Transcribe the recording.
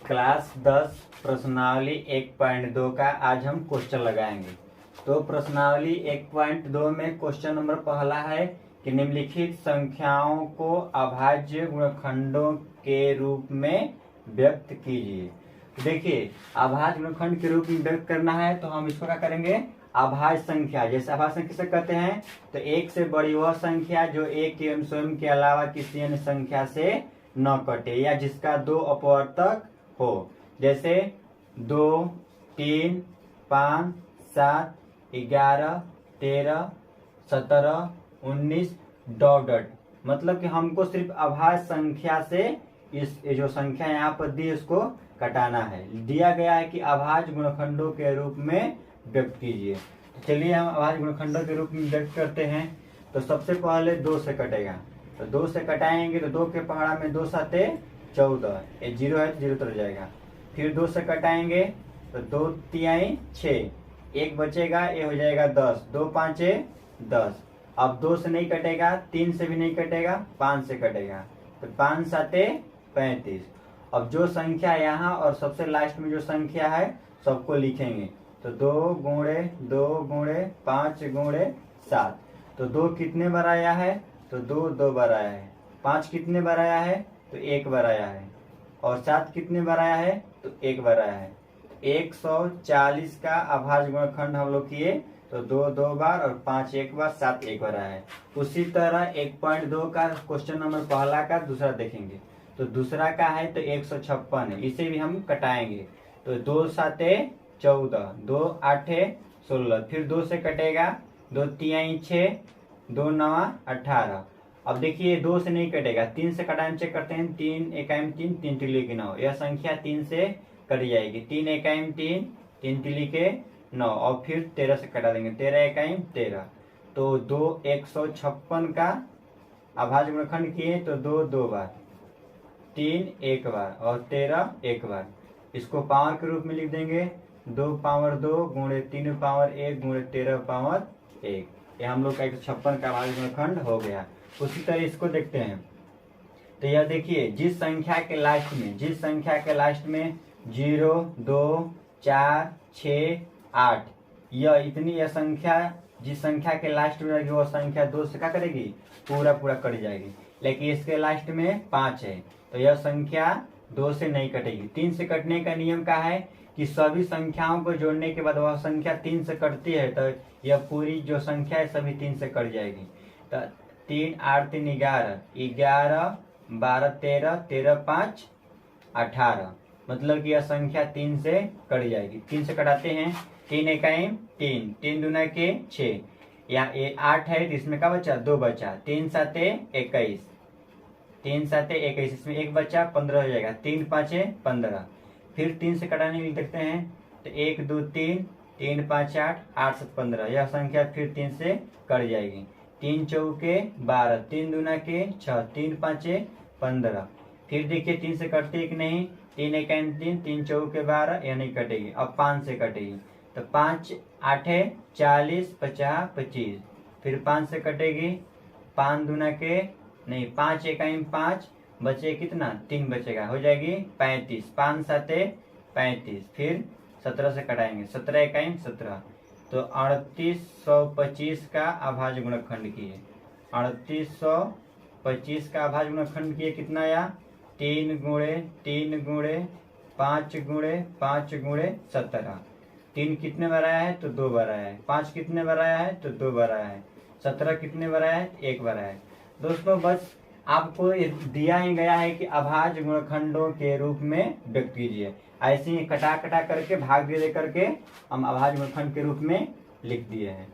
Class 10 प्रश्नावली 1.2 का आज हम क्वेश्चन लगाएंगे। तो प्रश्नावली 1.2 में क्वेश्चन नंबर पहला है कि निम्नलिखित संख्याओं को अभाज्य गुणनखंडों के रूप में व्यक्त कीजिए। तो देखिए, अभाज्य गुणनखंड के रूप में व्यक्त करना है तो हम इसको क्या करेंगे, अभाज्य संख्या। जैसे अभाज्य संख्या किसे कहते हैं, तो एक से बड़ी वह संख्या जो एक एवं स्वयं के अलावा किसी अन्य संख्या से न कटे या जिसका दो अपवर्तक हो। जैसे 2, 3, 5, 7, 11, 13, 17, 19 ... मतलब कि हमको सिर्फ अभाज्य संख्या से इस जो संख्या यहाँ पर दी इसको कटाना है। दिया गया है कि अभाज्य गुणनखंडों के रूप में व्यक्त कीजिए। तो चलिए हम अभाज्य गुणनखंडों के रूप में व्यक्त करते हैं। तो सबसे पहले 2 से कटेगा, तो 2 से कटाएंगे तो 2 के पहाड़ा में 2 साते 14, ये 0 है तो 0 उतर जाएगा। फिर 2 से कटाएंगे तो 2 तिहाई 6, 1 बचेगा, ये हो जाएगा 10, 2 5 10। अब 2 से नहीं कटेगा, 3 से भी नहीं कटेगा, 5 से कटेगा, तो 5 साते 35। अब जो संख्या यहाँ और सबसे लास्ट में जो संख्या है सबको लिखेंगे। तो 2 गुणे 2 गुणे 5 गुणे 7। तो 2 कितने बार आया है, तो 2 बार आया है। 5 कितने बार आया है, तो 1 बार आया है। और 7 कितने बार आया है, तो 1 बार आया है। 140 का अभाज्य गुणनखंड हम लोग किए, तो 2 बार और 5 1 बार, 7 1 बार आया है। उसी तरह 1.2 का क्वेश्चन नंबर पहला का दूसरा देखेंगे। तो दूसरा का है तो 156 है, इसे भी हम कटाएंगे। तो 2 साते 14, 2 8 16। फिर 2 से कटेगा, 2 तिहाई 6, 2 9 18। अब देखिए 2 से नहीं कटेगा, 3 से कटाने चेक करते हैं। 3 एकाइम 3, 3 तिली के 9, यह संख्या 3 से कट जाएगी। 3 एकाइम 3, 3 तिली के 9। और फिर 13 से कटा देंगे, 13 एकाइम 13। तो 156 का अभाज्य गुणनखंड किए तो 2 बार, 3 1 बार और 13 1 बार। इसको पावर के रूप में लिख देंगे, 2 पावर 2 गुणे 3 पावर 1 गुणे 13 पावर 1। ये हम लोग का 156 का अभाज्य गुणनखंड हो गया। उसी तरह इसको देखते हैं। तो यह देखिए, जिस संख्या के लास्ट में 0 2 4 6 8, यह संख्या जिस संख्या के लास्ट में रहेगी वह संख्या 2 से क्या करेगी, पूरा कट जाएगी। लेकिन इसके लास्ट में 5 है तो यह संख्या 2 से नहीं कटेगी। 3 से कटने का नियम क्या है कि सभी संख्याओं को जोड़ने के बाद वह संख्या 3 से कटती है, तो यह पूरी जो संख्या है सभी 3 से कट जाएगी। तो 3 8 3 11, 11 12 13, 13 5 18। मतलब कि यह संख्या 3 से कट जाएगी। 3 से कटाते हैं, 3 एकाइम 3, 3 दूना के 6, यहाँ 8 है तो इसमें क्या बचा, 2 बचा। 3 साते 21, 3 साते 21, इसमें 1 बचा, 15 हो जाएगा। 3 5 15। फिर 3 से कटाने के लिए देखते हैं, तो 1 2 3, 3 5 8, 8 7 15। यह संख्या फिर 3 से कट जाएगी। 3 चौके 12, 3 दूना के 6, 3 5 15। फिर देखिए 3 से कटती कि नहीं, 3 एकाइम 3, 3 चौके 12, यह नहीं कटेगी। अब 5 से कटेगी, तो 5 8 40 50 25। फिर 5 से कटेगी, 5 दूना के नहीं, 5 एकाइम 5, बचे कितना, 3 बचेगा, हो जाएगी 35। 5 साते 35। फिर 17 से कटाएंगे, 17 एकाइम 17। तो 3825 का अभाज्य गुणनखंड किए। 3825 का अभाज्य गुणनखंड किए, कितना आया, 3 गुणे 3 गुणे 5 गुणे 5 गुणे 17। 3 कितने बार आया है, तो 2 बार आया है। 5 कितने बार आया है, तो 2 बार आया है। 17 कितने बार आया है, 1 बार आया है। दोस्तों बस आपको दिया ही गया है कि अभाज्य गुणनखंडों के रूप में व्यक्त कीजिए। ऐसे ही कटा करके भाग दे करके हम अभाज्य गुणनखंड के रूप में लिख दिए हैं।